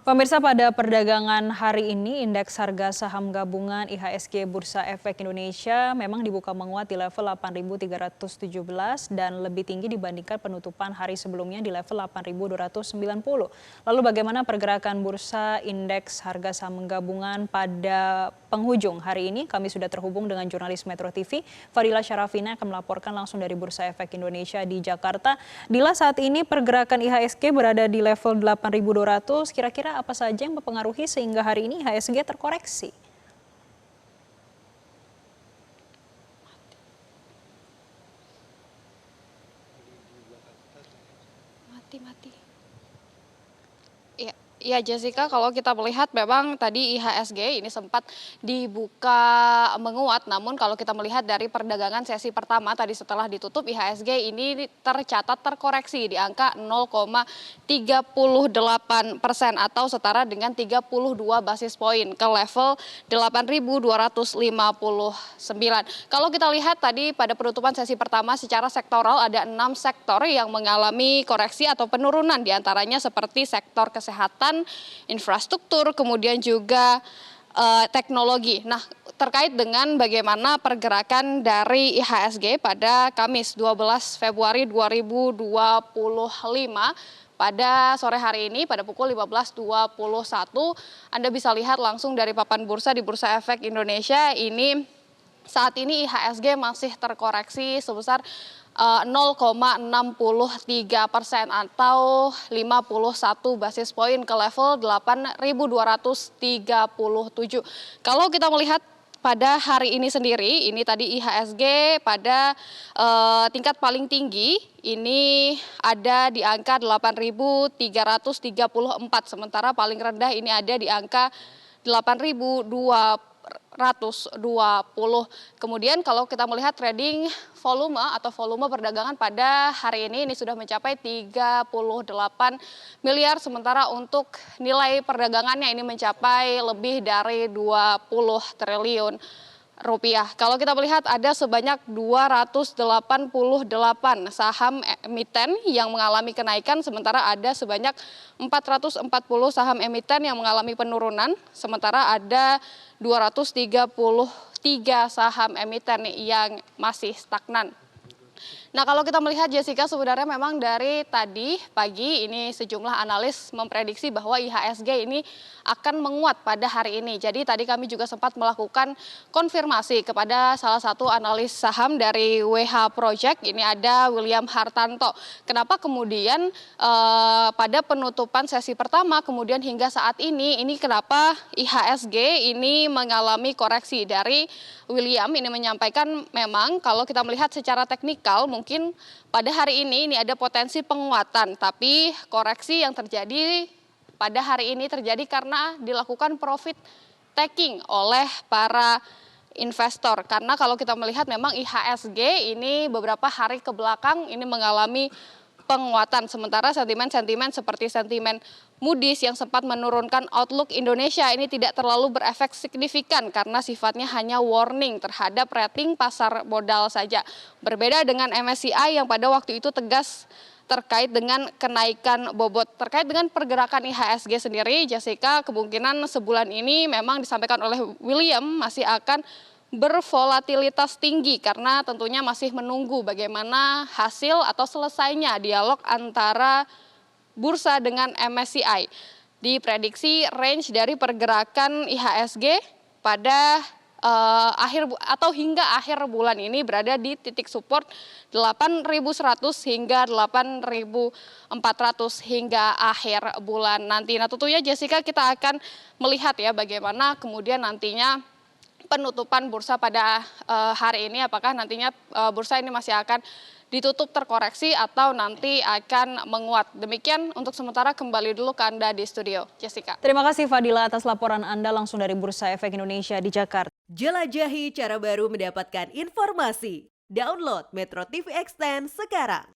Pemirsa, pada perdagangan hari ini indeks harga saham gabungan IHSG Bursa Efek Indonesia memang dibuka menguat di level 8.317 dan lebih tinggi dibandingkan penutupan hari sebelumnya di level 8.290. Lalu bagaimana pergerakan bursa indeks harga saham gabungan pada penghujung hari ini? Kami sudah terhubung dengan jurnalis Metro TV, Fadila Syarafina, akan melaporkan langsung dari Bursa Efek Indonesia di Jakarta. Dila, saat ini pergerakan IHSG berada di level 8.200, kira-kira apa saja yang mempengaruhi sehingga hari ini IHSG terkoreksi? Mati. Iya, Jessica, kalau kita melihat memang tadi IHSG ini sempat dibuka menguat, namun kalau kita melihat dari perdagangan sesi pertama tadi setelah ditutup, IHSG ini tercatat terkoreksi di angka 0,38% atau setara dengan 32 basis poin ke level 8.259. Kalau kita lihat tadi pada penutupan sesi pertama secara sektoral ada 6 sektor yang mengalami koreksi atau penurunan, diantaranya seperti sektor kesehatan, infrastruktur, kemudian juga teknologi. Nah, terkait dengan bagaimana pergerakan dari IHSG pada Kamis 12 Februari 2025 pada sore hari ini pada pukul 15.21, Anda bisa lihat langsung dari papan bursa di Bursa Efek Indonesia ini. Saat ini IHSG masih terkoreksi sebesar 0,63% atau 51 basis poin ke level 8.237. Kalau kita melihat pada hari ini sendiri, ini tadi IHSG pada tingkat paling tinggi ini ada di angka 8.334, sementara paling rendah ini ada di angka 8.220. Kemudian kalau kita melihat trading volume atau volume perdagangan pada hari ini sudah mencapai 38 miliar, sementara untuk nilai perdagangannya ini mencapai lebih dari 20 triliun rupiah. Kalau kita melihat ada sebanyak 288 saham emiten yang mengalami kenaikan, sementara ada sebanyak 440 saham emiten yang mengalami penurunan, sementara ada 233 saham emiten yang masih stagnan. Nah, kalau kita melihat, Jessica, sebenarnya memang dari tadi pagi ini sejumlah analis memprediksi bahwa IHSG ini akan menguat pada hari ini. Jadi tadi kami juga sempat melakukan konfirmasi kepada salah satu analis saham dari WH Project, ini ada William Hartanto. Kenapa kemudian pada penutupan sesi pertama kemudian hingga saat ini kenapa IHSG ini mengalami koreksi? Dari William ini menyampaikan memang kalau kita melihat secara teknikal mungkin pada hari ini ada potensi penguatan, tapi koreksi yang terjadi pada hari ini terjadi karena dilakukan profit taking oleh para investor. Karena kalau kita melihat memang IHSG ini beberapa hari ke belakang ini mengalami penguatan, sementara sentimen-sentimen seperti sentimen Moody's yang sempat menurunkan outlook Indonesia ini tidak terlalu berefek signifikan karena sifatnya hanya warning terhadap rating pasar modal saja. Berbeda dengan MSCI yang pada waktu itu tegas terkait dengan kenaikan bobot. Terkait dengan pergerakan IHSG sendiri, Jessica, kemungkinan sebulan ini memang disampaikan oleh William masih akan bervolatilitas tinggi karena tentunya masih menunggu bagaimana hasil atau selesainya dialog antara bursa dengan MSCI. Diprediksi range dari pergerakan IHSG pada hingga akhir bulan ini berada di titik support 8.100 hingga 8.400 hingga akhir bulan nanti. Nah, tentunya, Jessica, kita akan melihat ya bagaimana kemudian nantinya penutupan bursa pada hari ini, apakah nantinya bursa ini masih akan ditutup terkoreksi atau nanti akan menguat. Demikian untuk sementara, kembali dulu ke Anda di studio, Jessica. Terima kasih Fadila atas laporan Anda langsung dari Bursa Efek Indonesia di Jakarta. Jelajahi cara baru mendapatkan informasi. Download Metro TV Extend sekarang.